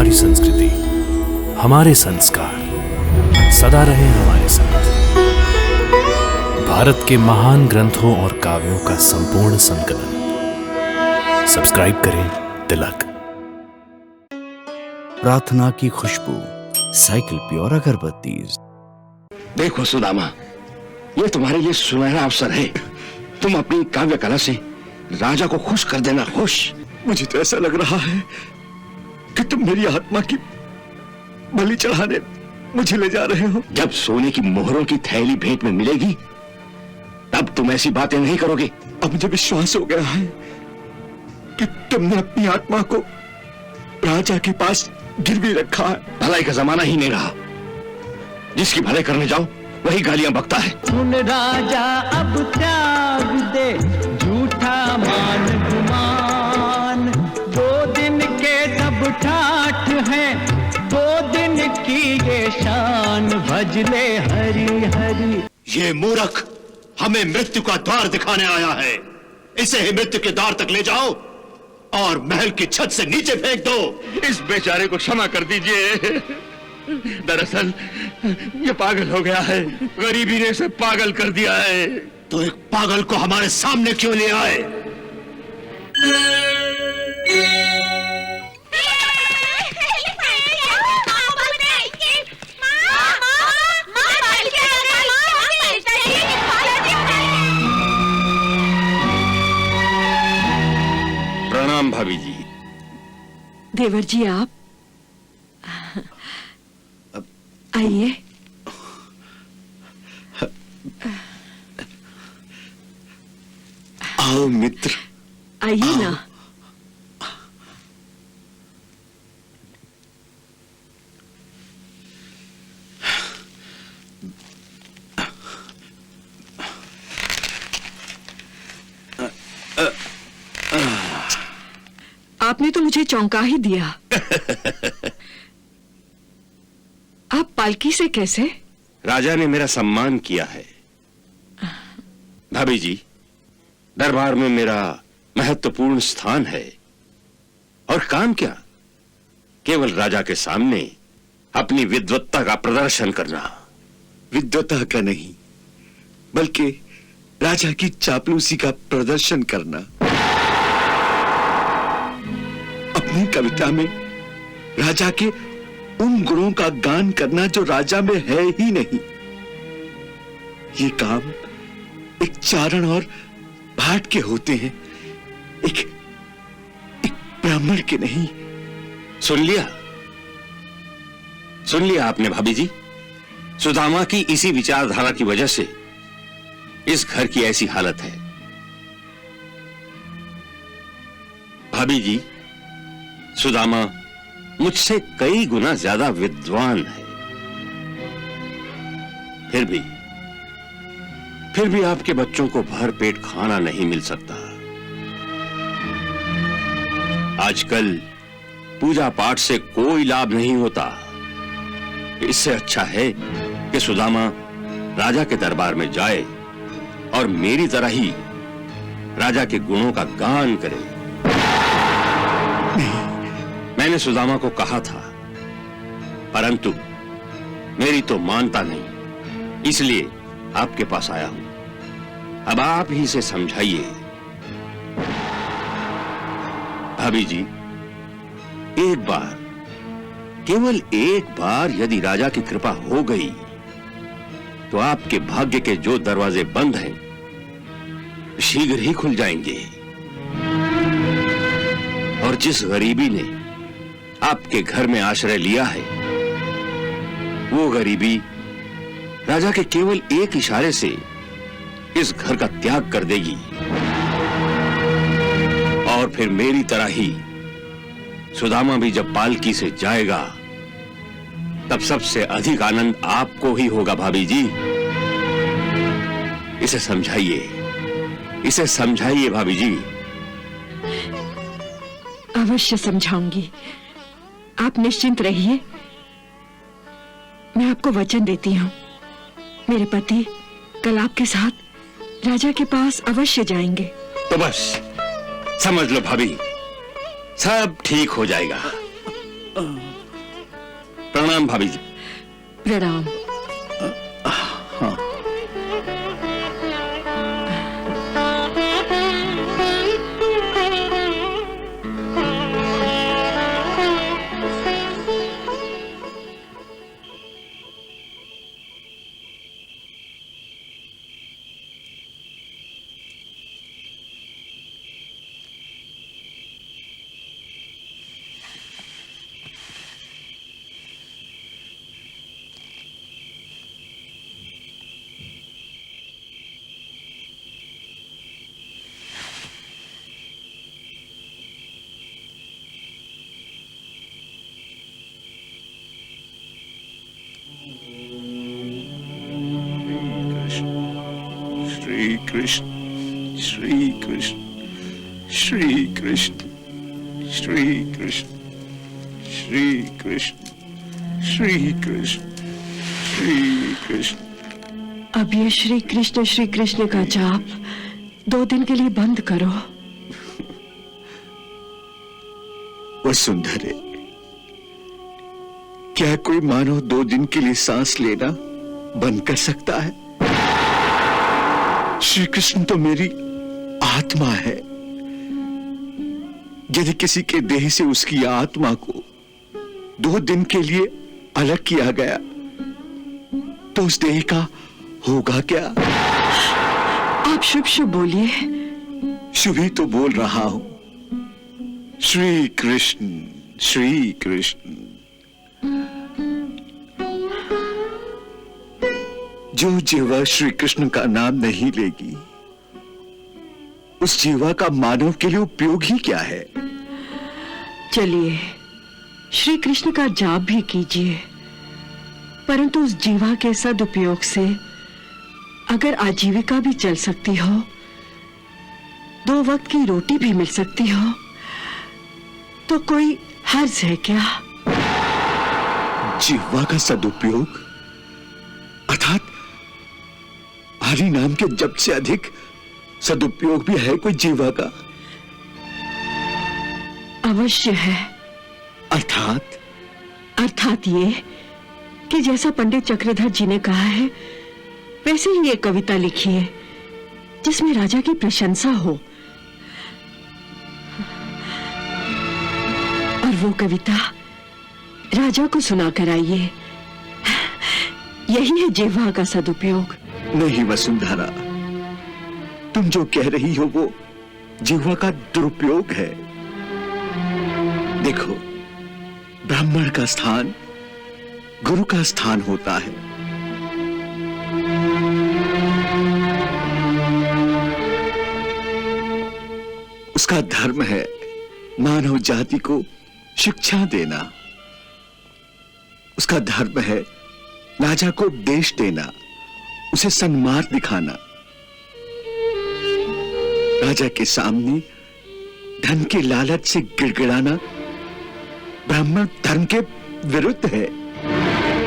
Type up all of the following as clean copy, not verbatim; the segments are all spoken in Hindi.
हमारी संस्कृति, हमारे संस्कार सदा रहे हमारे साथ। भारत के महान ग्रंथों और काव्यों का संपूर्ण संकलन। सब्सक्राइब करें तिलक। प्रार्थना की खुशबू, साइकिल प्योर अगरबत्ती। देखो सुदामा, ये तुम्हारे लिए सुनहरा अवसर है। तुम अपनी काव्य कला से राजा को खुश कर देना। खुश। मुझे तो ऐसा लग रहा है कि तुम मेरी आत्मा की बलि चढ़ाने मुझे ले जा रहे हो। जब सोने की मोहरों की थैली भेंट में मिलेगी तब तुम ऐसी बातें नहीं करोगे। अब मुझे विश्वास हो गया है कि तुमने अपनी आत्मा को राजा के पास गिरवी रखा है। भलाई का जमाना ही नहीं रहा। जिसकी भलाई करने जाओ वही गालियां बकता है। सुन राजा अब त्याग दे झूठा मान गुमान। 2 दिन के तब ठाठ है, 2 दिन की ये शान। भजले हरि हरि। ये मूर्ख हमें मृत्यु का द्वार दिखाने आया है। इसे ही मृत्यु के द्वार तक ले जाओ और महल की छत से नीचे फेंक दो। इस बेचारे को क्षमा कर दीजिए। दरअसल ये पागल हो गया है। गरीबी ने इसे पागल कर दिया है। तो एक पागल को हमारे सामने क्यों ले आए? प्रणाम भाभी जी। देवर जी, आप आइए। आओ मित्र, आइए ना। आपने तो मुझे चौंका ही दिया। आप पालकी से कैसे? राजा ने मेरा सम्मान किया है। भाभी जी, दरबार में मेरा महत्वपूर्ण स्थान है और काम क्या, केवल राजा के सामने अपनी विद्वत्ता का प्रदर्शन करना। विद्वता का नहीं बल्कि राजा की चापलूसी का प्रदर्शन करना। अपनी कविता में राजा के उन गुणों का गान करना जो राजा में है ही नहीं। ये काम एक चारण और भाट के होते हैं, एक ब्राह्मण के नहीं। सुन लिया आपने भाभी जी। सुदामा की इसी विचारधारा की वजह से इस घर की ऐसी हालत है। भाभी जी, सुदामा मुझसे कई गुना ज्यादा विद्वान है। फिर भी आपके बच्चों को भर पेट खाना नहीं मिल सकता। आजकल पूजा पाठ से कोई लाभ नहीं होता। इससे अच्छा है कि सुदामा राजा के दरबार में जाए और मेरी तरह ही राजा के गुणों का गान करे। मैंने सुदामा को कहा था, परंतु मेरी तो मानता नहीं, इसलिए आपके पास आया हूं। अब आप ही से समझाइए। भाभी जी, एक बार, केवल एक बार यदि राजा की कृपा हो गई तो आपके भाग्य के जो दरवाजे बंद हैं शीघ्र ही खुल जाएंगे। और जिस गरीबी ने आपके घर में आश्रय लिया है, वो गरीबी राजा के केवल एक इशारे से इस घर का त्याग कर देगी। और फिर मेरी तरह ही सुदामा भी जब पालकी से जाएगा तब सबसे अधिक आनंद आपको ही होगा। भाभी जी, इसे समझाइए भाभी जी। अवश्य समझाऊंगी, आप निश्चिंत रहिए। मैं आपको वचन देती हूँ, मेरे पति कल आपके साथ राजा के पास अवश्य जाएंगे। तो बस समझ लो भाभी, सब ठीक हो जाएगा। प्रणाम भाभी जी। प्रणाम। श्री कृष्ण श्री कृष्ण श्री कृष्ण श्री कृष्ण श्री कृष्ण श्री कृष्ण श्री कृष्ण। अब ये श्री कृष्ण का जाप 2 दिन के लिए बंद करो। वसुंधरे, क्या कोई मानव 2 दिन के लिए सांस लेना बंद कर सकता है? श्री कृष्ण तो मेरी आत्मा है। यदि किसी के देह से उसकी आत्मा को 2 दिन के लिए अलग किया गया तो उस देह का होगा क्या? आप शुभ शुभ बोलिए। शुभ ही तो बोल रहा हूं। श्री कृष्ण श्री कृष्ण। जो जीवा श्री कृष्ण का नाम नहीं लेगी उस जीवा का मानव के लिए उपयोग ही क्या है? चलिए श्री कृष्ण का जाप भी कीजिए, परंतु उस जीवा के सदुपयोग से अगर आजीविका भी चल सकती हो, 2 वक्त की रोटी भी मिल सकती हो, तो कोई हर्ज है क्या? जीवा का सदुपयोग अर्थात हरि नाम के जप से अधिक सदुपयोग भी है कोई जीवा का? अवश्य है। अर्थात ये कि जैसा पंडित चक्रधर जी ने कहा है वैसे ही ये कविता लिखी है जिसमें राजा की प्रशंसा हो, और वो कविता राजा को सुना कर आइए। यही है जिह्वा का सदुपयोग। नहीं वसुंधरा, तुम जो कह रही हो वो जिह्वा का दुरुपयोग है। देखो, ब्राह्मण का स्थान गुरु का स्थान होता है। उसका धर्म है मानव जाति को शिक्षा देना। उसका धर्म है राजा को उपदेश देना, उसे सन्मार्ग दिखाना। राजा के सामने धन के लालच से गिड़गिड़ाना ब्राह्मण धर्म के विरुद्ध है।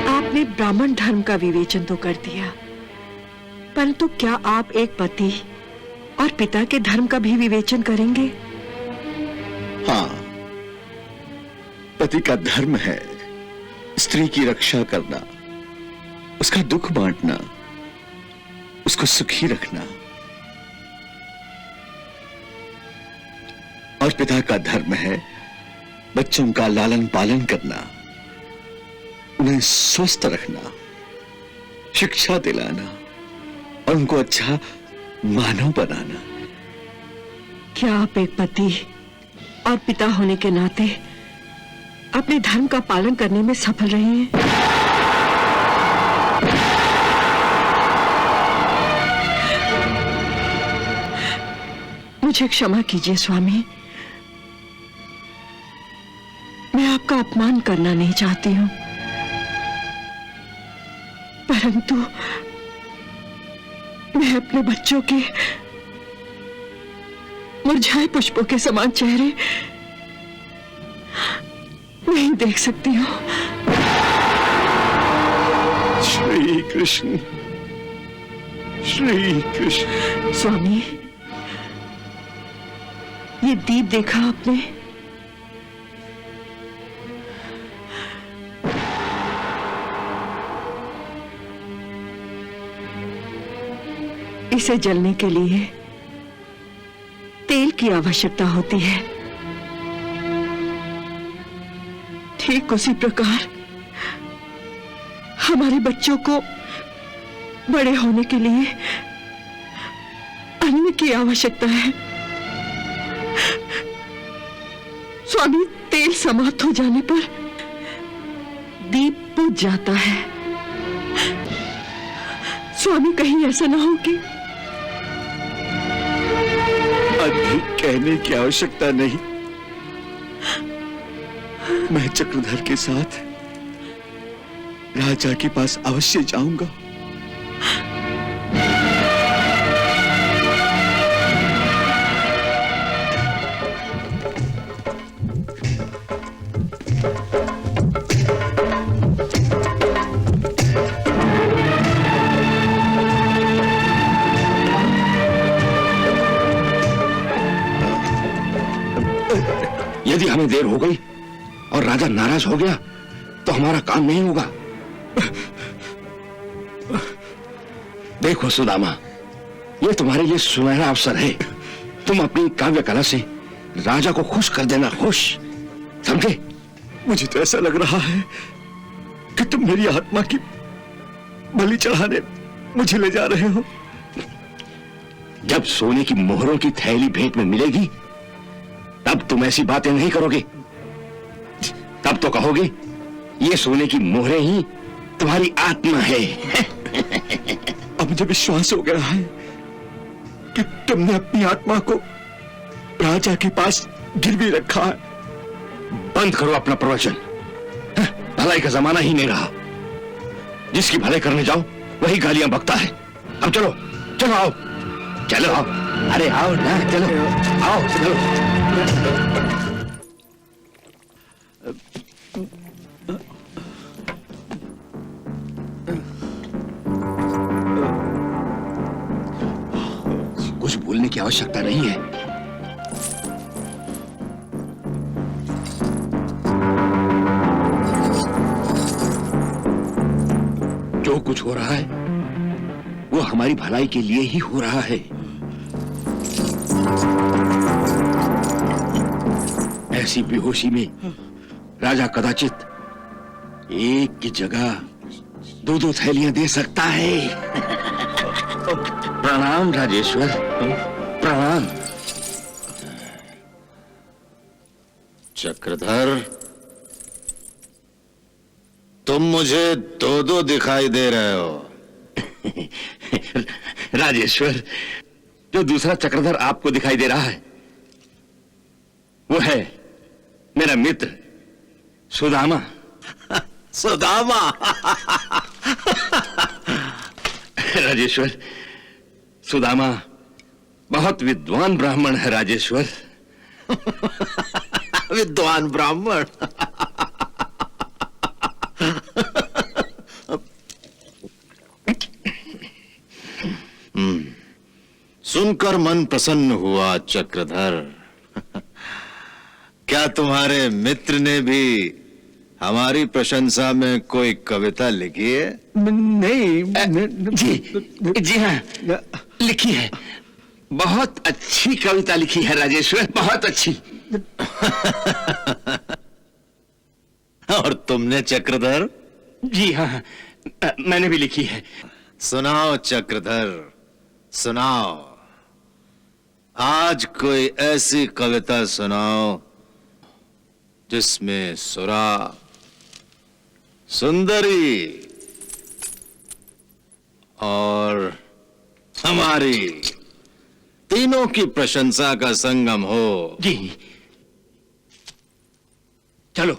आपने ब्राह्मण धर्म का विवेचन तो कर दिया, परंतु क्या आप एक पति और पिता के धर्म का भी विवेचन करेंगे? हाँ, पति का धर्म है स्त्री की रक्षा करना, उसका दुख बांटना, उसको सुखी रखना। और पिता का धर्म है बच्चों का लालन पालन करना, उन्हें स्वस्थ रखना, शिक्षा दिलाना और उनको अच्छा मानव बनाना। क्या आप एक पति और पिता होने के नाते अपने धर्म का पालन करने में सफल रहे हैं? मुझे क्षमा कीजिए स्वामी, मैं आपका अपमान करना नहीं चाहती हूं, परंतु मैं अपने बच्चों के मुरझाए पुष्पों के समान चेहरे नहीं देख सकती हूं। श्री कृष्ण श्री कृष्ण। स्वामी, ये दीप देखा आपने? इसे जलने के लिए तेल की आवश्यकता होती है। ठीक उसी प्रकार हमारे बच्चों को बड़े होने के लिए अन्न की आवश्यकता है। स्वामी, तेल समाप्त हो जाने पर दीप बुझ जाता है। स्वामी, कहीं ऐसा ना हो कि अधिक कहने की आवश्यकता नहीं। मैं चक्रधर के साथ राजा के पास अवश्य जाऊंगा। यदि हमें देर हो गई और राजा नाराज हो गया तो हमारा काम नहीं होगा। देखो सुदामा, ये तुम्हारे लिए सुनहरा अवसर है। तुम अपनी काव्य कला से राजा को खुश कर देना। खुश, समझे? मुझे तो ऐसा लग रहा है कि तुम मेरी आत्मा की बलि चढ़ाने मुझे ले जा रहे हो। जब सोने की मोहरों की थैली भेंट में मिलेगी तब तुम ऐसी बातें नहीं करोगे। तब तो कहोगे ये सोने की मोहरें ही तुम्हारी आत्मा है। अब मुझे विश्वास हो गया है कि तुमने अपनी आत्मा को राजा के पास गिरवी रखा है। बंद करो अपना प्रवचन। भलाई का जमाना ही नहीं रहा। जिसकी भलाई करने जाओ वही गालियां बकता है। अब चलो चलो, आओ चलो, आओ। अरे आओ ना, चलो आओ, चलो। कुछ बोलने की आवश्यकता नहीं है। जो कुछ हो रहा है वो हमारी भलाई के लिए ही हो रहा है। ऐसी बेहोशी में राजा कदाचित एक की जगह दो दो थैलियां दे सकता है। प्रणाम राजेश्वर, प्रणाम। चक्रधर, तुम मुझे दो दो दिखाई दे रहे हो। राजेश्वर, जो दूसरा चक्रधर आपको दिखाई दे रहा है वो है मेरा मित्र सुदामा। सुदामा? राजेश्वर, सुदामा बहुत विद्वान ब्राह्मण है। राजेश्वर, विद्वान ब्राह्मण? सुनकर मन प्रसन्न हुआ चक्रधर। क्या तुम्हारे मित्र ने भी हमारी प्रशंसा में कोई कविता लिखी है? नहीं। जी हाँ, लिखी है। बहुत अच्छी कविता लिखी है राजेश्वर, बहुत अच्छी। और तुमने चक्रधर? जी हाँ, मैंने भी लिखी है। सुनाओ चक्रधर, सुनाओ। आज कोई ऐसी कविता सुनाओ जिसमें सुरा, सुंदरी और हमारी तीनों की प्रशंसा का संगम हो। जी, चलो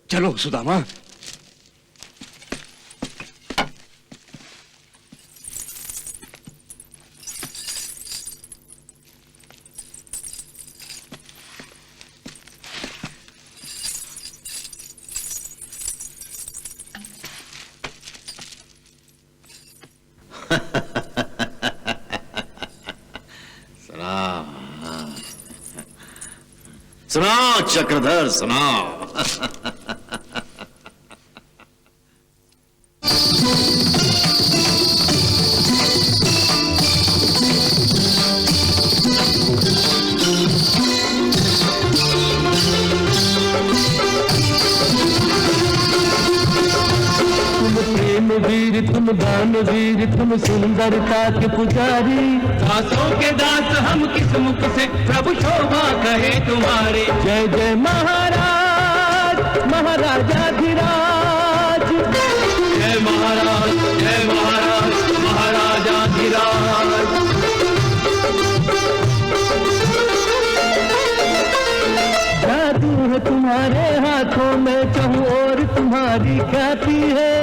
चलो सुदामा। सुनाओ चक्रधर, सुनाओ। तुम दानवीर तुम सुंदरता के पुजारी, दासों के दास हम किस मुख से प्रभु शोभा कहे तुम्हारे। जय जय महाराज महाराजाधिराज, जय महाराज महाराजाधिराज। जादू है तुम्हारे हाथों में, चहु और तुम्हारी ख्याति है,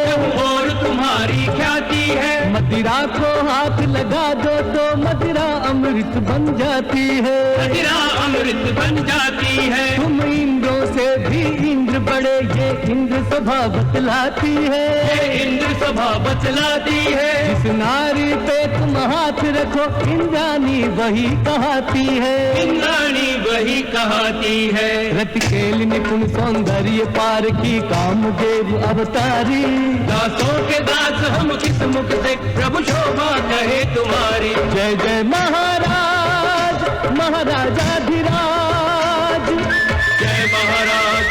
और तुम्हारी ख्याति है। मदिरा को हाथ लगा दो तो मदिरा अमृत बन जाती है, मदिरा अमृत बन जाती है। तुम इंद्रों से भी इंद्र बड़े, ये इंद्र सभा बतलाती है, ये इंद्र सभा बतलाती है। जिस नारी पे तुम हाथ रखो इंद्राणी वही कहाती है, इंद्राणी वही कहाती है। रति खेल निपुण सौंदर्य पार की कामदेव अवतारी, दासों के दास हम किस मुख से प्रभु शोभा कहे तुम्हारी। जय जय महाराज महाराजाधिराज, जय महाराज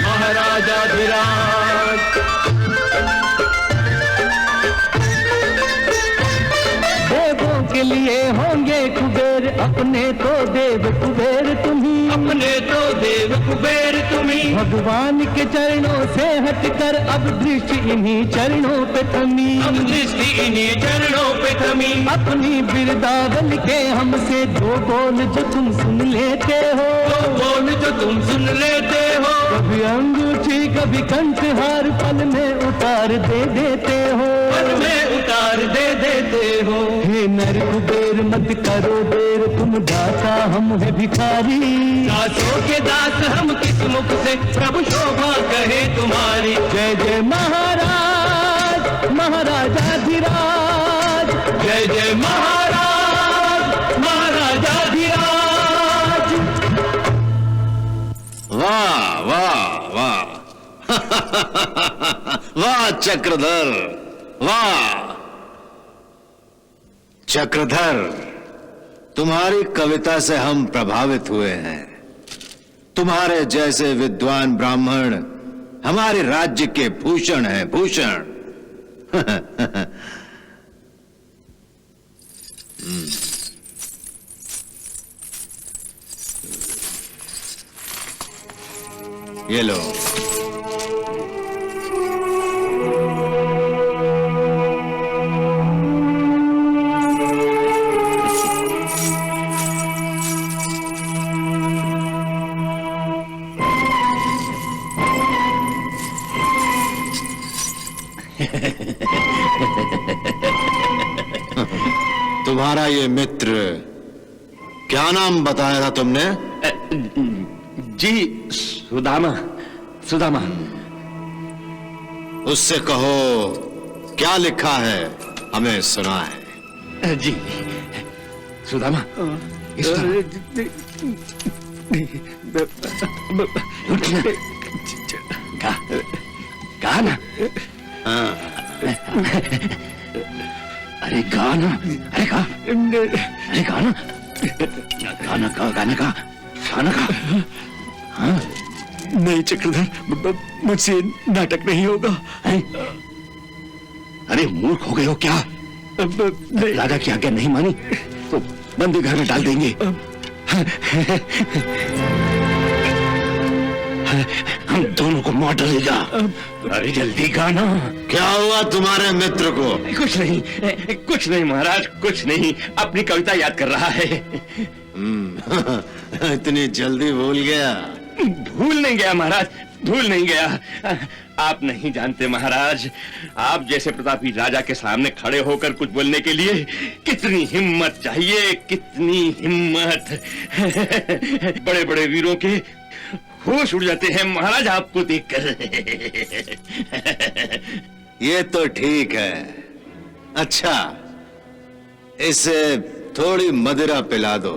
महाराजाधिराज। देवों के लिए होंगे कुबेर, अपने तो देव कुबेर तुम्ही, अपने तो देव कुबेर तुम्ही। भगवान के चरणों से हटकर अब दृष्टि इन्हीं चरणों पे थमी, अब दृष्टि इन्हीं चरणों पे थमी। अपनी बिरदावन के हमसे दो बोल जो तुम सुन लेते हो, दो बोल जो तुम सुन लेते हो। कभी अंगूठी कभी कंठहार पल में उतार दे देते हो, पल में उतार दे देते हो। हे नर कुबेर मत करो देर, तुम दाता हम है भिखारी, दासों के दास हम किस मुख से प्रभु शोभा कहे तुम्हारी। जय जय महाराज महाराजाधिराज, जय जय महाराज महाराजाधिराज। वाह वाह वाह वाह चक्रधर वाह। चक्रधर, तुम्हारी कविता से हम प्रभावित हुए हैं। तुम्हारे जैसे विद्वान ब्राह्मण हमारे राज्य के भूषण हैं, भूषण। ये लो। तुम्हारा ये मित्र क्या नाम बताया था तुमने? जी सुदामा, सुदामा। उससे कहो क्या लिखा है हमें सुनाए। जी सुदामा, गाना। अरे गाना, अरे गा, अरे गाना, गाना का, गाना का, गाना का। हाँ? नहीं चक्रधर, मुझसे नाटक नहीं होगा। अरे मूर्ख हो गए हो क्या? राजा की आज्ञा नहीं मानी तो बंदी घर में डाल देंगे। हम दोनों को मार डालेगा। अरे जल्दी गाना। क्या हुआ तुम्हारे मित्र को? कुछ नहीं, कुछ नहीं महाराज, कुछ नहीं। अपनी कविता याद कर रहा है। इतनी जल्दी भूल गया? भूल नहीं गया महाराज, भूल नहीं गया। आप नहीं जानते महाराज, आप जैसे प्रतापी राजा के सामने खड़े होकर कुछ बोलने के लिए कितनी हिम्मत चाहिए, कितनी हिम्मत। बड़े बड़े वीरों के होश उड़ जाते हैं महाराज आपको देखकर। ये तो ठीक है। अच्छा, इसे थोड़ी मदिरा पिला दो,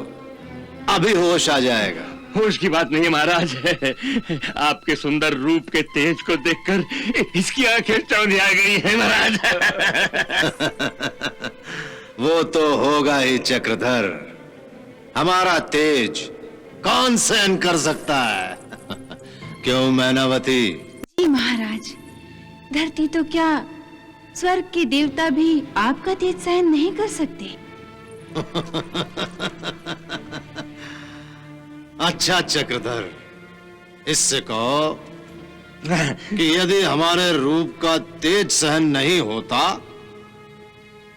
अभी होश आ जाएगा। होश की बात नहीं महाराज, आपके सुंदर रूप के तेज को देखकर इसकी आंखें चौंधिया गई हैं महाराज। वो तो होगा ही चक्रधर, हमारा तेज कौन सहन कर सकता है? क्यों मैनावती? जी महाराज, धरती तो क्या स्वर्ग के देवता भी आपका तेज सहन नहीं कर सकते। अच्छा चक्रधर, इससे कहो कि यदि हमारे रूप का तेज सहन नहीं होता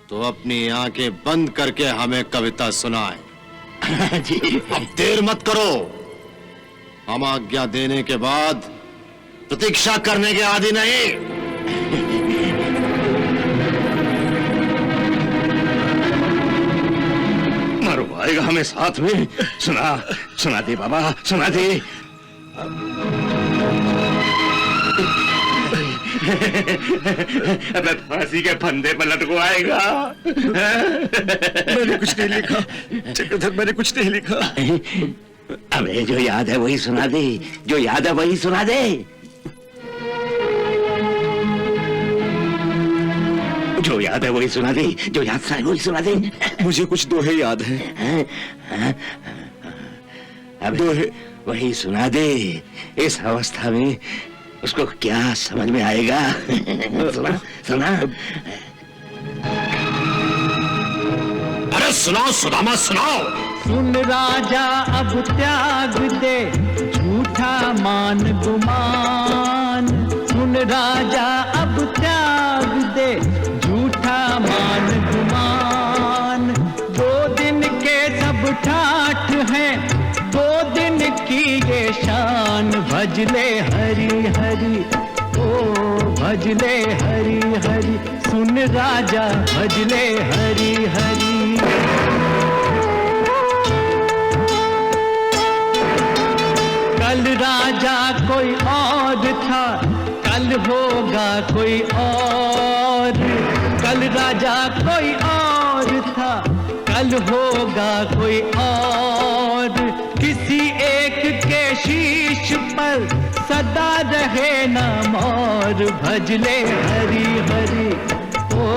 तो अपनी आंखें बंद करके हमें कविता सुनाए। अब देर मत करो, हम आज्ञा देने के बाद प्रतीक्षा करने के आदि नहीं। मरवाएगा हमें साथ में। सुना दे बाबा, सुना दे। मैं फांसी के फंदे पर लटकवाएगा। मैंने कुछ नहीं लिखा चक्रधर, मैंने कुछ नहीं लिखा। अबे जो याद है वही सुना दे, जो याद है वही सुना दे। जो याद है वही सुना दे, जो याद सा है वही सुना दे। मुझे कुछ दोहे याद हैं। अब दोहे वही सुना दे। इस अवस्था में उसको क्या समझ में आएगा? सुना सुना। अरे सुनाओ सुदामा, सुनाओ। सुन राजा अब त्याग दे झूठा मान गुमान। सुन राजा अब त्याग दे झूठा मान गुमान। 2 दिन के सब ठाठ हैं, 2 दिन की ये शान। भजले हरि हरि, ओ भजले हरि हरि। सुन राजा भजले हरि हरि। कल राजा कोई और था, कल होगा कोई और। कल राजा कोई और था, कल होगा कोई और। किसी एक के शीश पर सदा रहे न मोर। भजले हरि हरि, ओ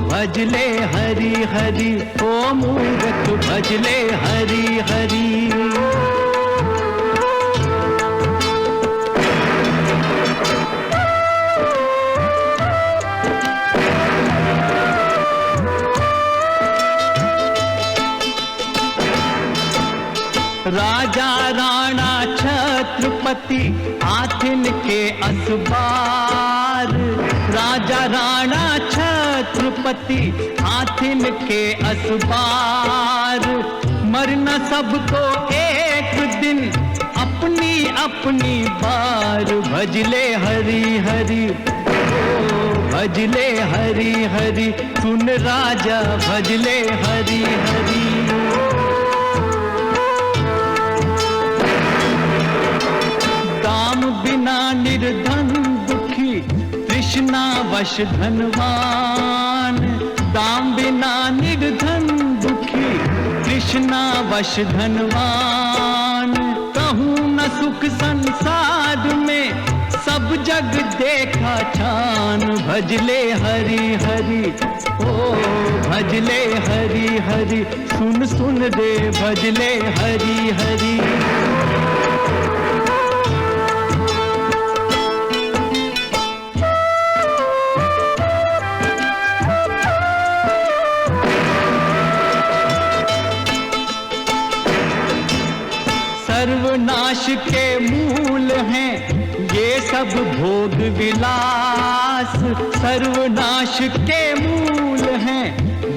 भजले हरि हरि। ओ मूर्ख भजले हरि हरि। राजा राणा छत्रपति आथिन के असबार। राजा राणा छत्रपति आथिन के असबार। मरना सबको एक दिन अपनी अपनी बार। भजले हरि हरि, ओ भजले हरि हरि। सुन राजा भजले हरि हरि। बिना निर्धन दुखी, तृष्णा वश धनवान। दाम बिना निर्धन दुखी, तृष्णा वश धनवान। कहूँ न सुख संसार में, सब जग देखा छान। भजले हरि हरि, ओ भजले हरि हरि। सुन सुन रे भजले हरि हरि। सर्वनाश के मूल हैं ये सब भोग विलास। सर्वनाश के मूल हैं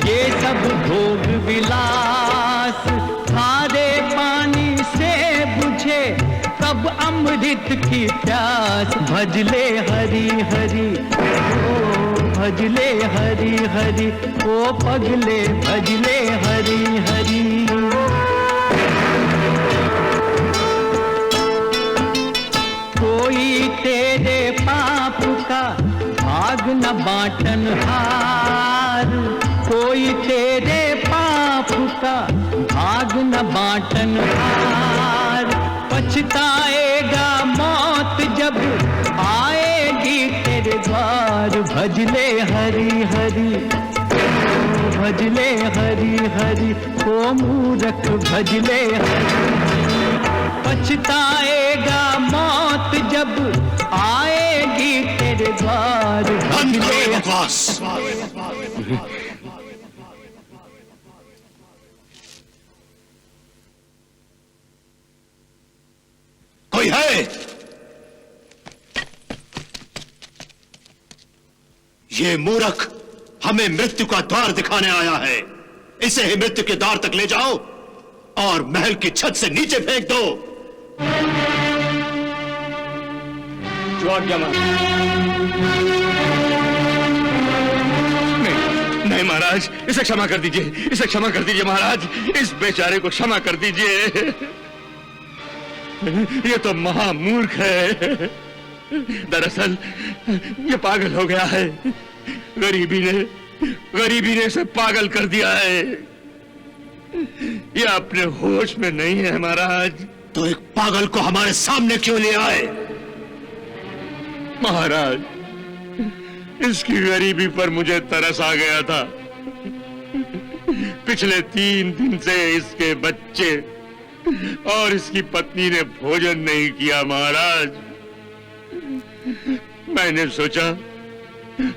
ये सब भोग विलास। खारे पानी से बुझे तब अमृत की प्यास। भजले हरि हरि, ओ भजले हरि हरि। ओ पगले भजले हरि हरि। कोई तेरे पाप का भाग न बांटन हार। कोई तेरे पाप का भाग न बांटन हार। पछताएगा मौत जब आएगी तेरे द्वार। भजले हरि हरि, ओ भजले हरि हरि। ओ मूर्ख भजले हरि। पछताएगा मौत जब आएगी तेरे द्वार बंद ढक करो ये दे। बकवास। कोई है? ये मूर्ख हमें मृत्यु का द्वार दिखाने आया है। इसे ही मृत्यु के द्वार तक ले जाओ और महल की छत से नीचे फेंक दो। जो आज्ञा नहीं महाराज, इसे क्षमा कर दीजिए, इसे क्षमा कर दीजिए महाराज, इस बेचारे को क्षमा कर दीजिए। ये तो महामूर्ख है। दरअसल ये पागल हो गया है। गरीबी ने इसे पागल कर दिया है। ये अपने होश में नहीं है महाराज। तो एक पागल को हमारे सामने क्यों ले आए? महाराज, इसकी गरीबी पर मुझे तरस आ गया था। पिछले 3 दिन से इसके बच्चे और इसकी पत्नी ने भोजन नहीं किया महाराज। मैंने सोचा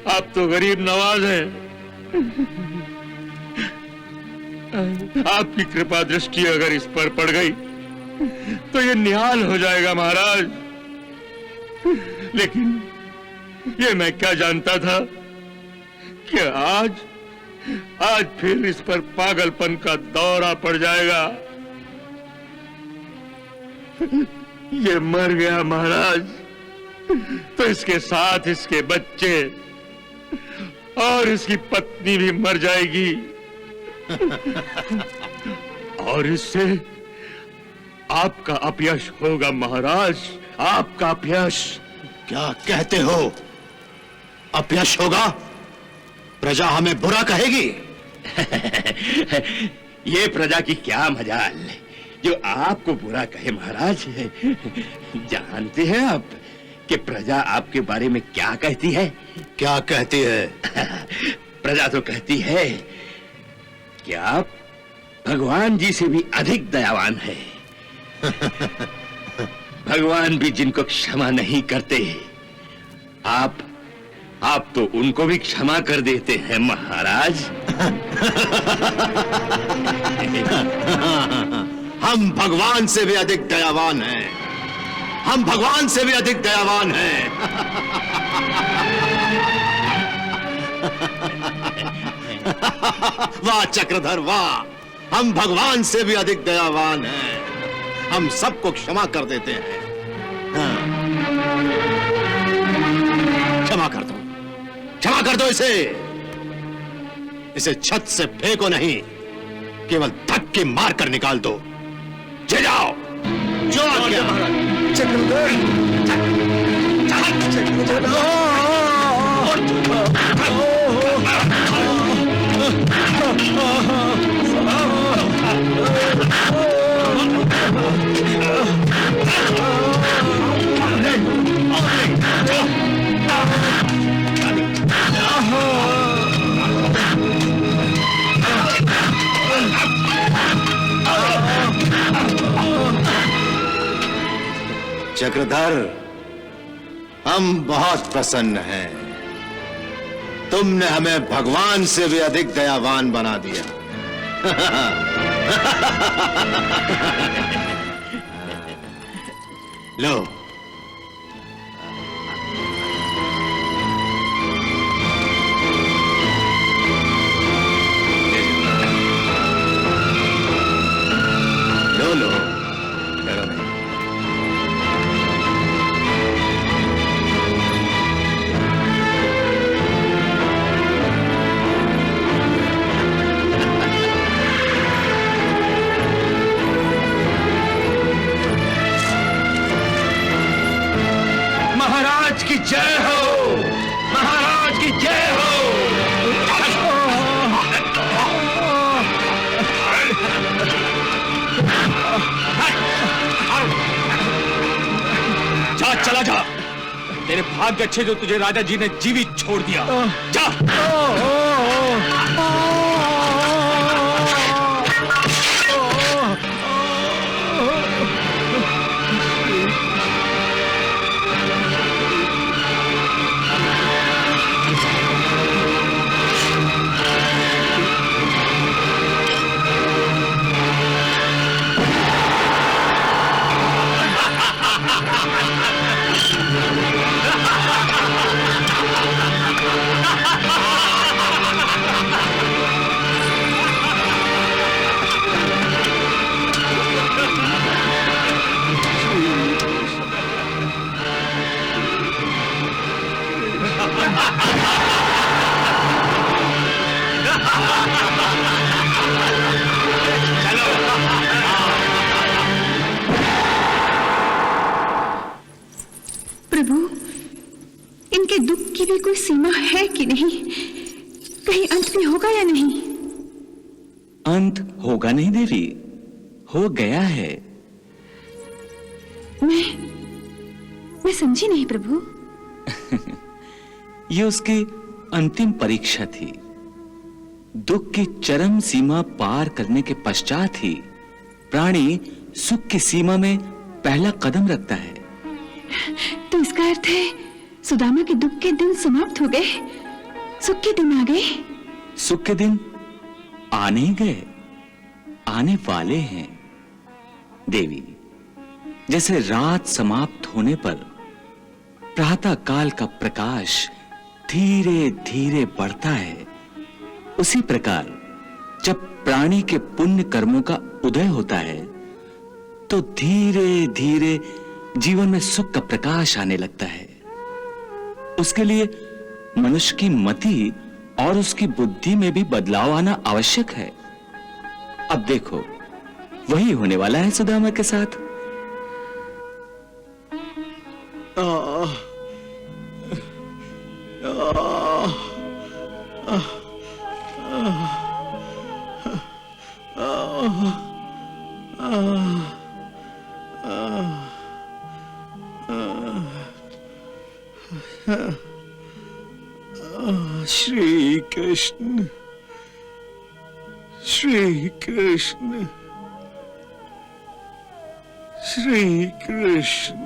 आप तो गरीब नवाज हैं, आपकी कृपा दृष्टि अगर इस पर पड़ गई तो ये निहाल हो जाएगा महाराज। लेकिन ये मैं क्या जानता था कि आज फिर इस पर पागलपन का दौरा पड़ जाएगा। ये मर गया महाराज, तो इसके साथ इसके बच्चे और इसकी पत्नी भी मर जाएगी। और इससे आपका अपयश होगा महाराज, आपका अपयश। क्या कहते हो? अपयश होगा? प्रजा हमें बुरा कहेगी? ये प्रजा की क्या मजाल जो आपको बुरा कहे महाराज। जानते हैं आप कि प्रजा आपके बारे में क्या कहती है? क्या कहती है? प्रजा तो कहती है कि आप भगवान जी से भी अधिक दयावान है। भगवान भी जिनको क्षमा नहीं करते, आप तो उनको भी क्षमा कर देते हैं महाराज। हम भगवान से भी अधिक दयावान हैं। हम भगवान से भी अधिक दयावान हैं। वाह चक्रधर वाह, हम भगवान से भी अधिक दयावान हैं। हम सबको क्षमा कर देते हैं। हाँ। क्षमा कर दो, क्षमा कर दो इसे छत से फेंको नहीं, केवल धक्के मार कर निकाल दो। ले जाओ। जो आज्ञा। चक्रधर, हम बहुत प्रसन्न हैं। तुमने हमें भगवान से भी अधिक दयावान बना दिया। लो, लो लो, डरो नहीं। महाराज की जय हो, महाराज की जय हो। जा, चला जा। तेरे भाग्य अच्छे जो तुझे राजा जी ने जीवित छोड़ दिया। जा। प्रभु, इनके दुख की भी कोई सीमा है कि नहीं? कहीं अंत भी होगा या नहीं? अंत होगा नहीं देवी, हो गया है। मैं समझी नहीं प्रभु। ये उसकी अंतिम परीक्षा थी। दुख की चरम सीमा पार करने के पश्चात ही प्राणी सुख की सीमा में पहला कदम रखता है। तो इसका अर्थ है सुदामा के दुख के दिन समाप्त हो गए, सुख के दिन आ गए। सुख के दिन आने गए, आने वाले हैं देवी। जैसे रात समाप्त होने पर प्रातः काल का प्रकाश धीरे धीरे बढ़ता है, उसी प्रकार जब प्राणी के पुण्य कर्मों का उदय होता है तो धीरे धीरे जीवन में सुख का प्रकाश आने लगता है। उसके लिए मनुष्य की मति और उसकी बुद्धि में भी बदलाव आना आवश्यक है। अब देखो, वही होने वाला है सुदामा के साथ। श्री कृष्ण, श्री कृष्ण, श्री कृष्ण,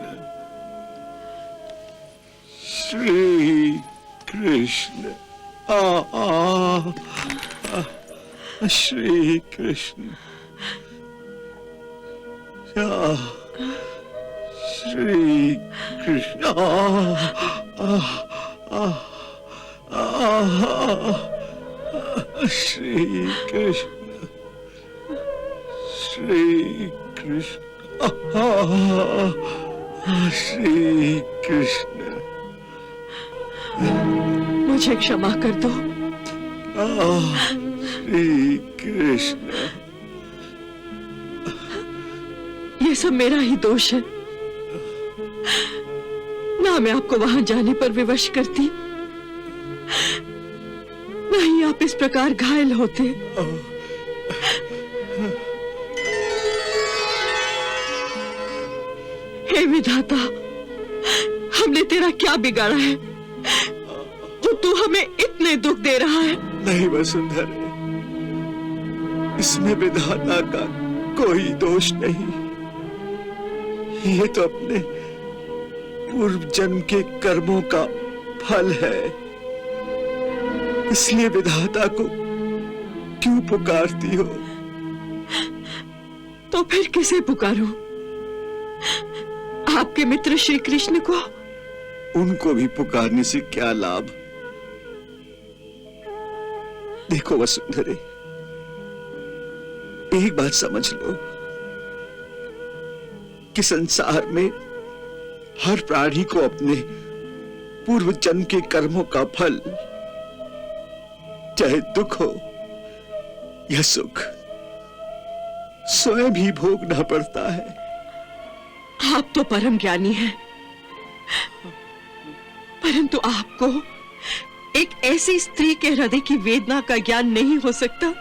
श्री कृष्ण, श्री कृष्ण, श्री कृष्ण, श्री कृष्ण, श्री कृष्ण, श्री कृष्ण। मुझे क्षमा कर दो। श्री कृष्ण। ये सब मेरा ही दोष है। ना मैं आपको वहां जाने पर विवश करती, ना ही आप इस प्रकार घायल होते। हे विधाता, हमने तेरा क्या बिगाड़ा है जो तू हमें इतने दुख दे रहा है? नहीं वसुंधरे, इसमें विधाता का कोई दोष नहीं। ये तो अपने पूर्व जन्म के कर्मों का फल है। इसलिए विधाता को क्यों पुकारती हो? तो फिर किसे पुकारूं? आपके मित्र श्री कृष्ण को? उनको भी पुकारने से क्या लाभ? देखो वसुंधरे, एक बात समझ लो कि संसार में हर प्राणी को अपने पूर्व जन्म के कर्मों का फल, चाहे दुख हो या सुख, स्वयं ही भोगना पड़ता है। आप तो परम ज्ञानी हैं, परंतु आपको एक ऐसी स्त्री के हृदय की वेदना का ज्ञान नहीं हो सकता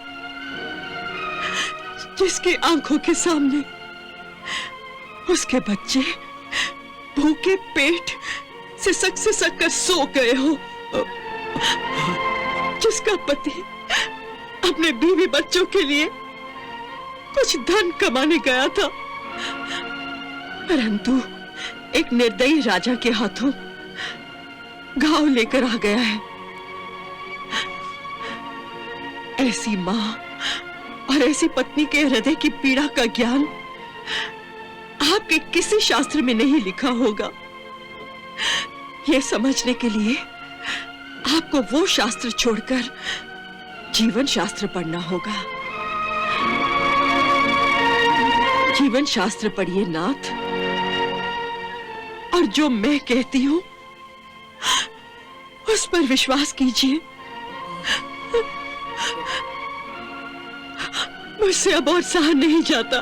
जिसकी आंखों के सामने उसके बच्चे भूखे पेट सिसक कर सो गए हो, जिसका पति अपने बीवी बच्चों के लिए कुछ धन कमाने गया था, परंतु एक निर्दयी राजा के हाथों घाव लेकर आ गया है। ऐसी मां और ऐसी पत्नी के हृदय की पीड़ा का ज्ञान आपके किसी शास्त्र में नहीं लिखा होगा। यह समझने के लिए आपको वो शास्त्र छोड़कर जीवन शास्त्र पढ़ना होगा। जीवन शास्त्र पढ़िए नाथ, और जो मैं कहती हूं उस पर विश्वास कीजिए। मुझसे अब और सहा नहीं जाता।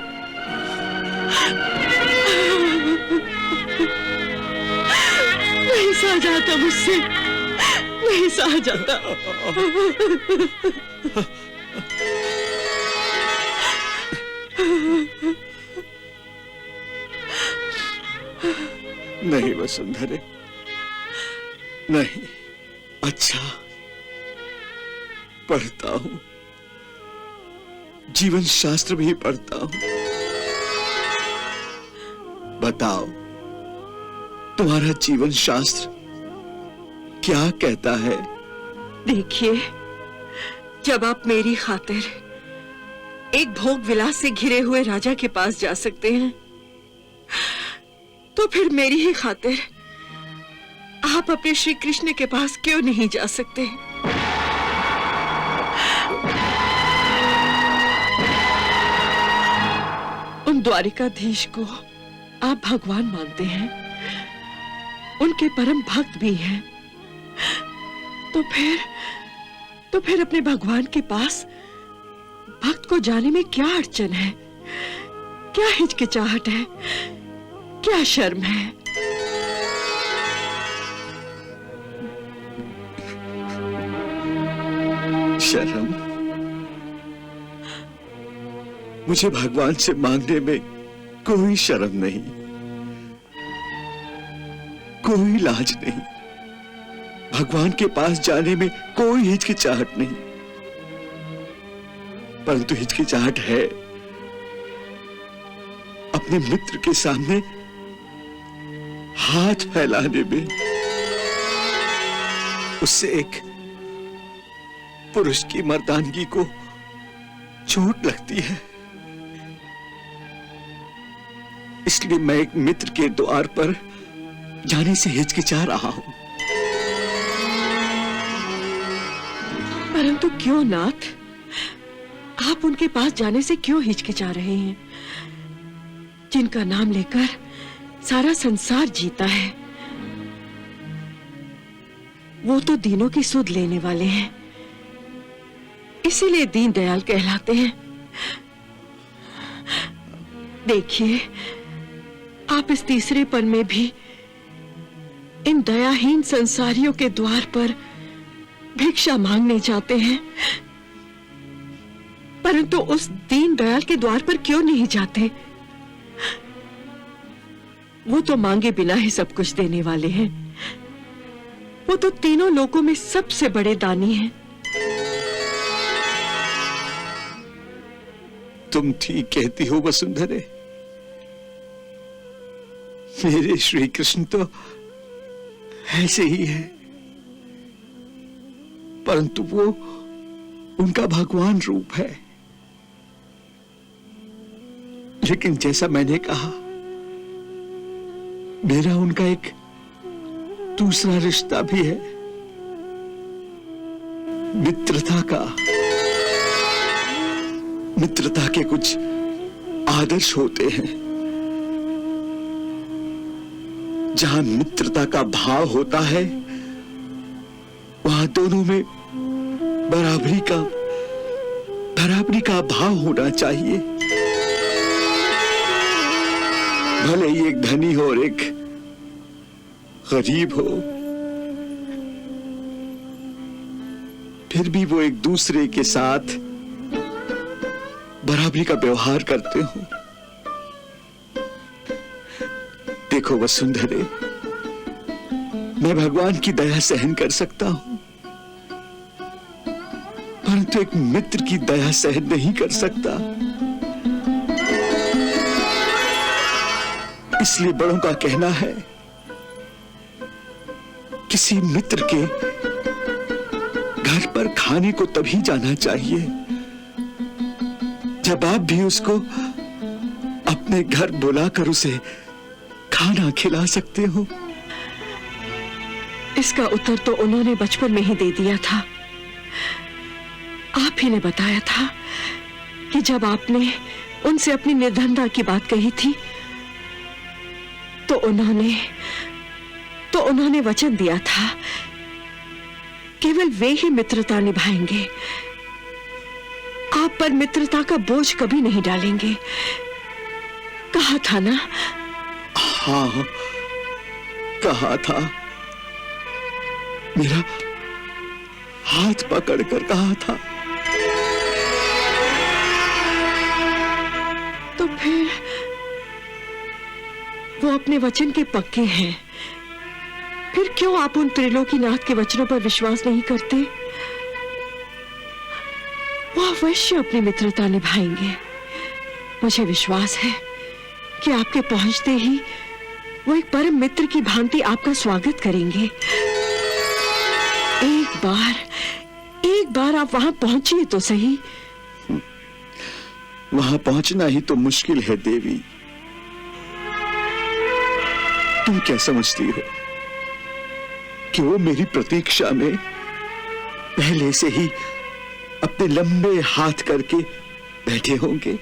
नहीं सहा जाता मुझसे, नहीं सहा जाता। नहीं वसुंधरे, नहीं। अच्छा, पढ़ता हूं, जीवन शास्त्र भी पढ़ता हूं। बताओ, तुम्हारा जीवन शास्त्र क्या कहता है? देखिए, जब आप मेरी खातिर एक भोग विलास से घिरे हुए राजा के पास जा सकते हैं, तो फिर मेरी ही खातिर आप अपने श्री कृष्ण के पास क्यों नहीं जा सकते? उन द्वारिकाधीश को आप भगवान मानते हैं, उनके परम भक्त भी हैं। तो फिर अपने भगवान के पास भक्त को जाने में क्या अड़चन है? क्या हिचकिचाहट है? क्या शर्म है? शर्म? मुझे भगवान से मांगने में कोई शर्म नहीं, कोई लाज नहीं। भगवान के पास जाने में कोई हिचकिचाहट नहीं। परंतु हिचकिचाहट है अपने मित्र के सामने हाथ फैलाने में। उससे एक पुरुष की मर्दानगी को चोट लगती है। इसलिए मैं एक मित्र के द्वार पर जाने से हिचकिचा रहा हूं। परंतु क्यों नाथ, आप उनके पास जाने से क्यों हिचकिचा रहे हैं, जिनका नाम लेकर सारा संसार जीता है? वो तो दीनों की सुध लेने वाले हैं, इसीलिए दीन दयाल कहलाते हैं। देखिए, आप इस तीसरे पल में भी इन दयाहीन संसारियों के द्वार पर भिक्षा मांगने जाते हैं, परंतु उस दीन दयाल के द्वार पर क्यों नहीं जाते? वो तो मांगे बिना ही सब कुछ देने वाले हैं। वो तो तीनों लोकों में सबसे बड़े दानी हैं। तुम ठीक कहती हो वसुंधरे। मेरे श्री कृष्ण तो ऐसे ही है, परंतु वो उनका भगवान रूप है। लेकिन जैसा मैंने कहा, मेरा उनका एक दूसरा रिश्ता भी है, मित्रता का। मित्रता के कुछ आदर्श होते हैं। जहां मित्रता का भाव होता है, वहां दोनों में बराबरी का भाव होना चाहिए। भले ही एक धनी हो और एक गरीब हो, फिर भी वो एक दूसरे के साथ बराबरी का व्यवहार करते हो। देखो वसुंधरे, मैं भगवान की दया सहन कर सकता हूं, परंतु एक मित्र की दया सहन नहीं कर सकता। इसलिए बड़ों का कहना है, किसी मित्र के घर पर खाने को तभी जाना चाहिए जब आप भी उसको अपने घर बुलाकर उसे खाना खिला सकते हो। इसका उत्तर तो उन्होंने बचपन में ही दे दिया था। आप ही ने बताया था कि जब आपने उनसे अपनी निर्धनता की बात कही थी, तो उन्होंने वचन दिया था केवल वे ही मित्रता निभाएंगे। आप पर मित्रता का बोझ कभी नहीं डालेंगे। कहा था ना? हाँ, कहा था। मेरा हाथ पकड़कर कहा था। तो फिर वो अपने वचन के पक्के हैं। फिर क्यों आप उन त्रिलोकीनाथ के वचनों पर विश्वास नहीं करते? वो अवश्य अपनी मित्रता निभाएंगे। मुझे विश्वास है कि आपके पहुंचते ही वो एक परम मित्र की भांति आपका स्वागत करेंगे। एक बार आप वहां पहुंचिए तो सही। वहां पहुंचना ही तो मुश्किल है देवी। तुम क्या समझती हो कि वो मेरी प्रतीक्षा में पहले से ही अपने लंबे हाथ करके बैठे होंगे?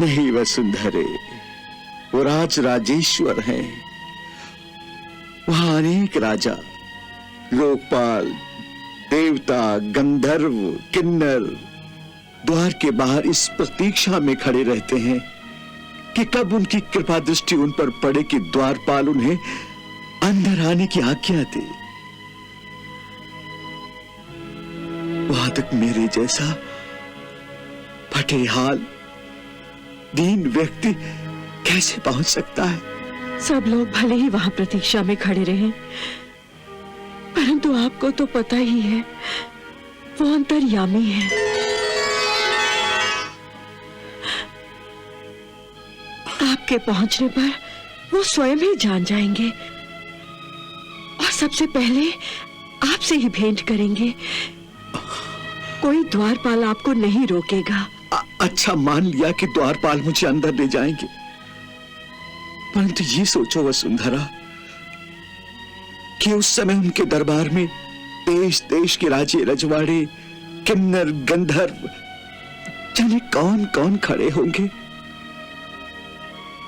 नहीं वसुंधरे, वो राजेश्वर हैं। वहां अनेक राजा, लोकपाल, देवता, गंधर्व, किन्नर द्वार के बाहर इस प्रतीक्षा में खड़े रहते हैं कि कब उनकी कृपा दृष्टि उन पर पड़े कि द्वारपाल उन्हें अंदर आने की आज्ञा दे। वहां तक मेरे जैसा फटेहाल दीन व्यक्ति कैसे पहुंच सकता है? सब लोग भले ही वहां प्रतीक्षा में खड़े रहें, परंतु आपको तो पता ही है वो अंतर्यामी है। आपके पहुंचने पर वो स्वयं ही जान जाएंगे और सबसे पहले आपसे ही भेंट करेंगे। कोई द्वारपाल आपको नहीं रोकेगा। अच्छा, मान लिया कि द्वारपाल मुझे अंदर ले जाएंगे, परंतु ये सोचो वसुंधरा कि उस समय उनके दरबार में देश देश के राजे रजवाड़े, किन्नर, गंधर्व, जाने कौन कौन खड़े होंगे।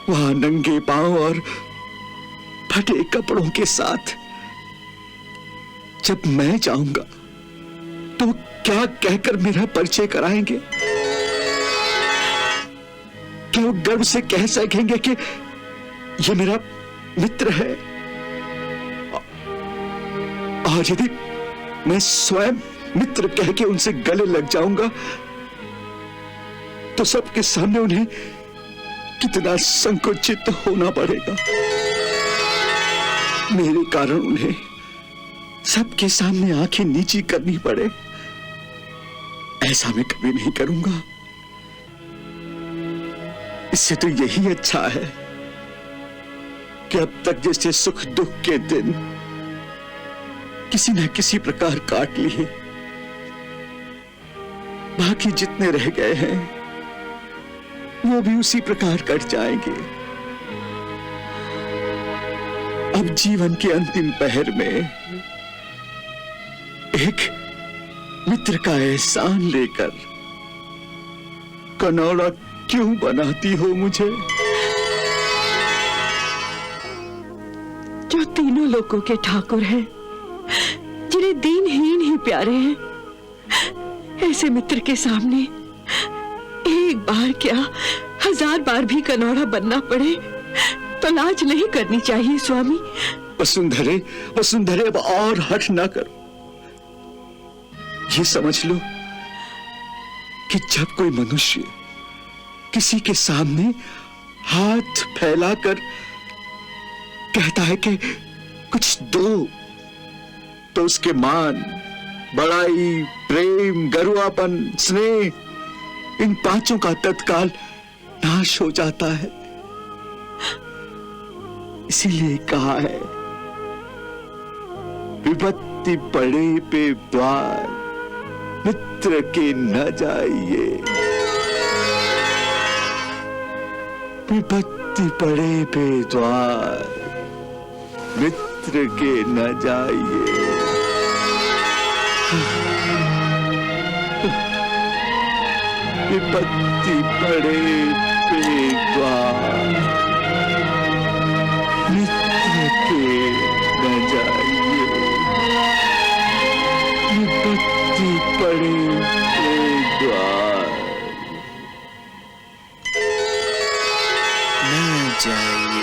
वहां नंगे पांव और फटे कपड़ों के साथ जब मैं जाऊंगा तो क्या कहकर मेरा परिचय कराएंगे? क्या वो गर्व से कह सकेंगे कि ये मेरा मित्र है? और यदि मैं स्वयं मित्र कह के उनसे गले लग जाऊंगा तो सबके सामने उन्हें कितना संकुचित होना पड़ेगा। मेरे कारण उन्हें सबके सामने आंखें नीची करनी पड़े, ऐसा मैं कभी नहीं करूंगा। इससे तो यही अच्छा है कि अब तक जैसे सुख दुख के दिन किसी न किसी प्रकार काट लिए, बाकी जितने रह गए हैं वो भी उसी प्रकार कट जाएंगे। अब जीवन के अंतिम पहर में एक मित्र का एहसान लेकर कनौड़ा क्यों बनाती हो मुझे? जो तीनों लोगों के ठाकुर हैं, जिन्हें दीनहीन ही प्यारे हैं, ऐसे मित्र के सामने एक बार क्या 1000 बार भी कनौड़ा बनना पड़े तो लाज नहीं करनी चाहिए स्वामी। वसुंधरे, वसुंधरे, अब और हठ ना करो। ये समझ लो कि जब कोई मनुष्य किसी के सामने हाथ फैलाकर कहता है कि कुछ दो, तो उसके मान, बड़ाई, प्रेम, गरुआपन, स्नेह, इन पांचों का तत्काल नाश हो जाता है। इसीलिए कहा है, विपत्ति पड़े पे द्वार मित्र के न जाइए। विपत्ति पड़े पे द्वार मित्र के न जाइए। विपत्ति पड़े पे द्वार जाएंगे।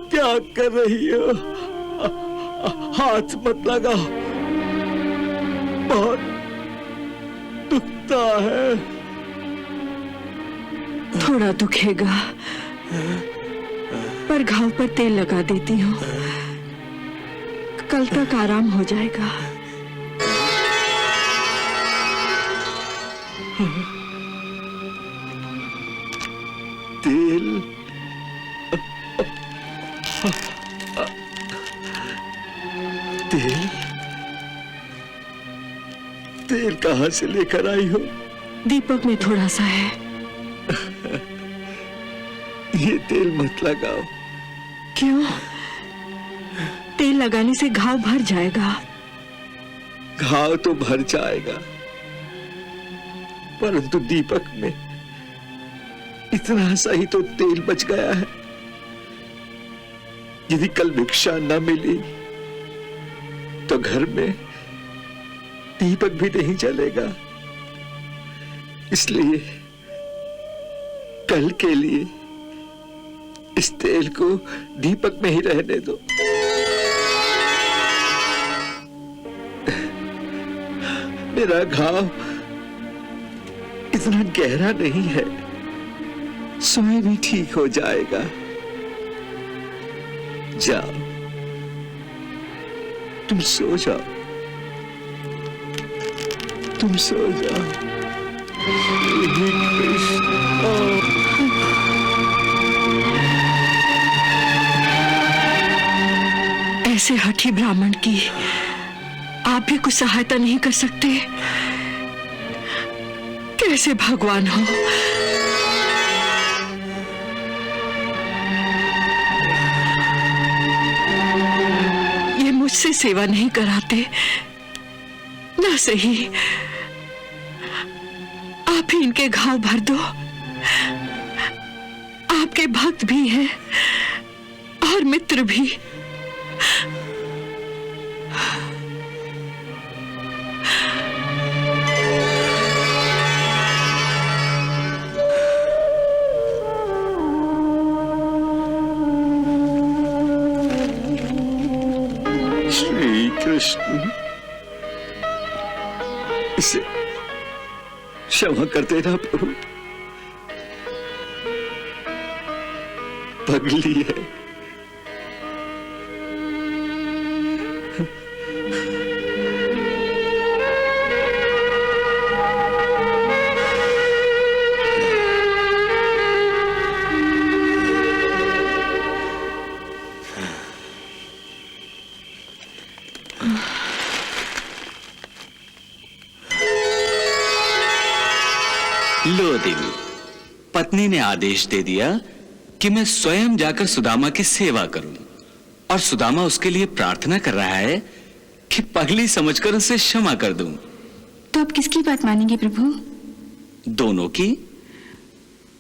क्या कर रही हो? हाथ मत लगाओ, बहुत दुखता है। थोड़ा दुखेगा, पर घाव पर तेल लगा देती हूँ, कल तक आराम हो जाएगा। तेल? तेल? तेल कहाँ से लेकर आई हो? दीपक में थोड़ा सा है। ये तेल मत लगाओ। क्यों? तेल लगाने से घाव भर जाएगा। घाव तो भर जाएगा, परंतु दीपक में इतना सा ही तो तेल बच गया है। यदि कल भिक्षा न मिली तो घर में दीपक भी नहीं जलेगा। इसलिए कल के लिए इस तेल को दीपक में ही रहने दो। मेरा घाव इतना गहरा नहीं है, स्वयं ही ठीक हो जाएगा। जाओ, तुम सो जाओ, तुम सो जाओ। हे कृष्ण। ऐसे हठी ब्राह्मण की आप भी कुछ सहायता नहीं कर सकते? कैसे भगवान हो? ये मुझसे सेवा नहीं कराते ना सही, आप ही इनके घाव भर दो। आपके भक्त भी हैं और मित्र भी। श्री कृष्ण, इसे क्षमा कर देना प्रभु, पगली है। लो देवी, पत्नी ने आदेश दे दिया कि मैं स्वयं जाकर सुदामा की सेवा करूं, और सुदामा उसके लिए प्रार्थना कर रहा है कि पगली समझकर उसे क्षमा कर दूं। तो आप किसकी बात मानेंगे प्रभु? दोनों की।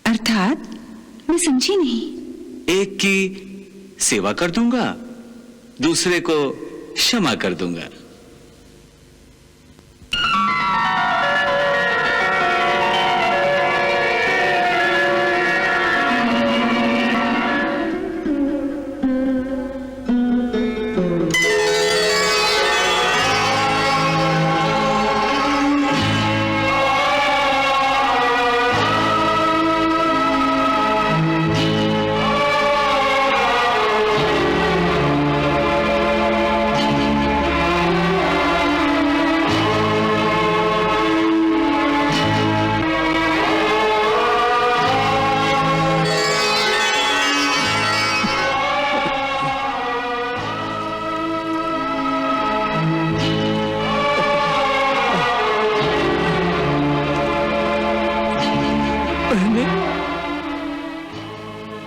अर्थात मैं समझी नहीं। एक की सेवा कर दूंगा, दूसरे को क्षमा कर दूंगा।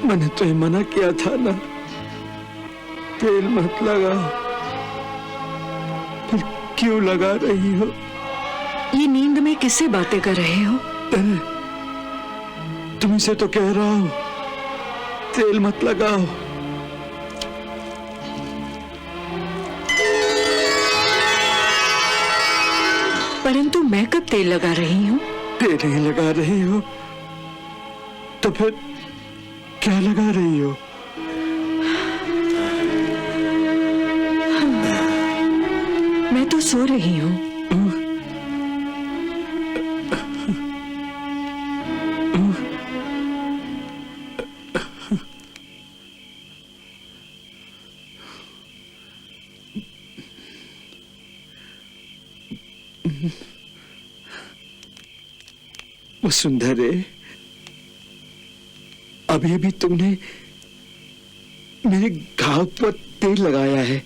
मैंने तुम्हें मना किया था ना, तेल मत लगाओ, फिर क्यों लगा रही हो? ये नींद में किससे बातें कर रहे हो? तुमसे तो कह रहा हूं, तेल मत लगाओ। परंतु मैं कब तेल लगा रही हूँ? तेल नहीं लगा रही हो तो फिर क्या लगा रही हो? मैं तो सो रही हूँ। वसुंधरे, अभी अभी तुमने मेरे घाव पर तेल लगाया है।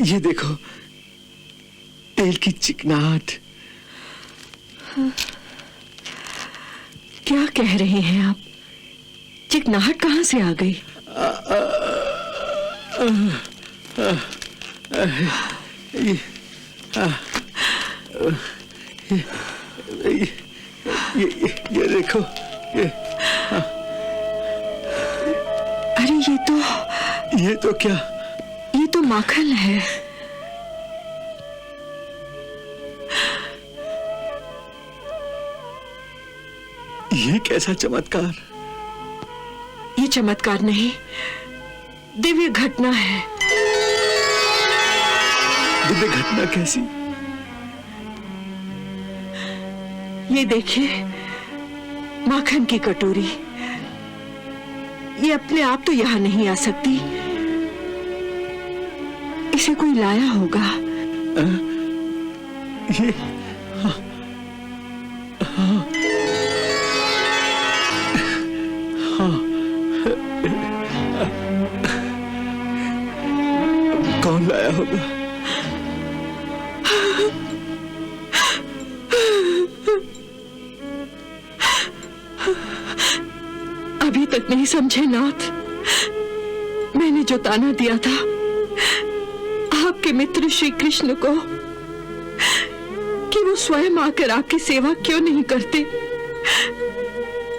ये देखो, तेल की चिकनाहट। क्या कह रहे हैं आप? चिकनाहट कहाँ से आ गई? ये देखो, अरे ये तो क्या? ये तो माखन है। ये कैसा चमत्कार? ये चमत्कार नहीं, दिव्य घटना है। दिव्य घटना कैसी? ये देखिए, माखन की कटोरी। ये अपने आप तो यहां नहीं आ सकती, इसे कोई लाया होगा। ये कौन लाया होगा? अभी तक नहीं समझे नाथ? मैंने जो ताना दिया था आपके मित्र श्री कृष्ण को कि वो स्वयं आकर आपकी सेवा क्यों नहीं करते,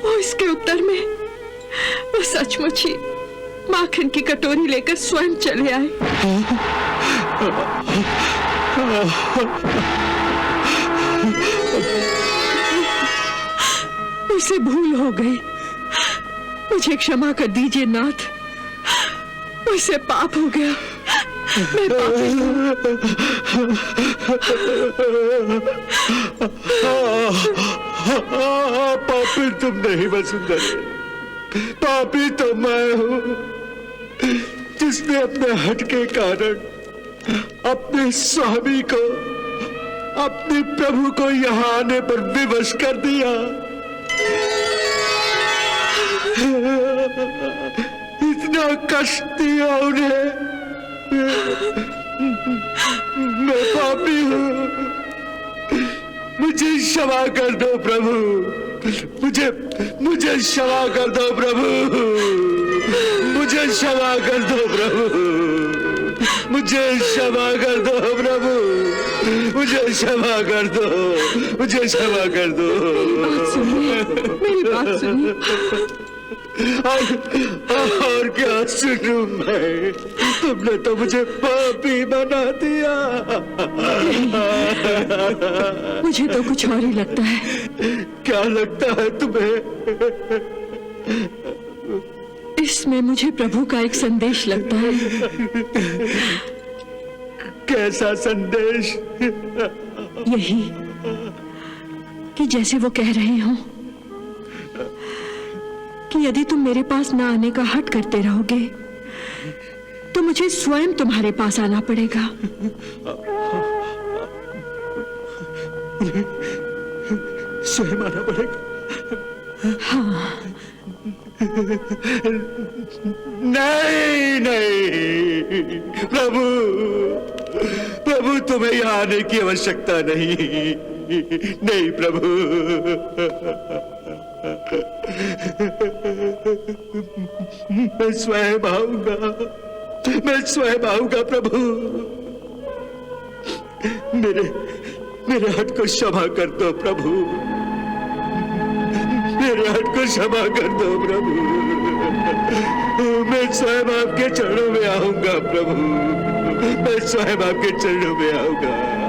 वो इसके उत्तर में वो सचमुच ही माखन की कटोरी लेकर स्वयं चले आए। मुझसे भूल हो गई, मुझे क्षमा कर दीजिए नाथ, मुझसे पाप हो गया। मैं पापी तुम नहीं वसुंधरे, पापी तो मैं हूं, जिसने अपने हट के कारण अपने स्वामी को, अपने प्रभु को यहाँ आने पर विवश कर दिया। इतना कष्ट दिया उन्हें। मैं पापी हूँ, मुझे क्षमा कर दो प्रभु, मुझे क्षमा कर दो प्रभु, मुझे क्षमा कर दो प्रभु, मुझे क्षमा कर दो प्रभु, मुझे क्षमा कर दो, मुझे क्षमा कर दो। मेरी बात सुनिए। और क्या सुनूं मैं? तुमने तो मुझे पापी बना दिया। मुझे तो कुछ और ही लगता है। क्या लगता है तुम्हें? इसमें मुझे प्रभु का एक संदेश लगता है। कैसा संदेश? यही कि जैसे वो कह रहे हो कि यदि तुम मेरे पास ना आने का हट करते रहोगे तो मुझे स्वयं तुम्हारे पास आना पड़ेगा। स्वयं आना पड़ेगा? हाँ। नहीं प्रभु, तुम्हें यहाँ आने की आवश्यकता नहीं। नहीं प्रभु, मैं स्वयं आऊंगा, मैं स्वयं आऊंगा प्रभु। मेरे हट को क्षमा कर दो प्रभु, मेरे हट को क्षमा कर दो प्रभु। मैं स्वयं आपके चरणों में आऊंगा प्रभु, मैं स्वयं आपके चरणों में आऊंगा।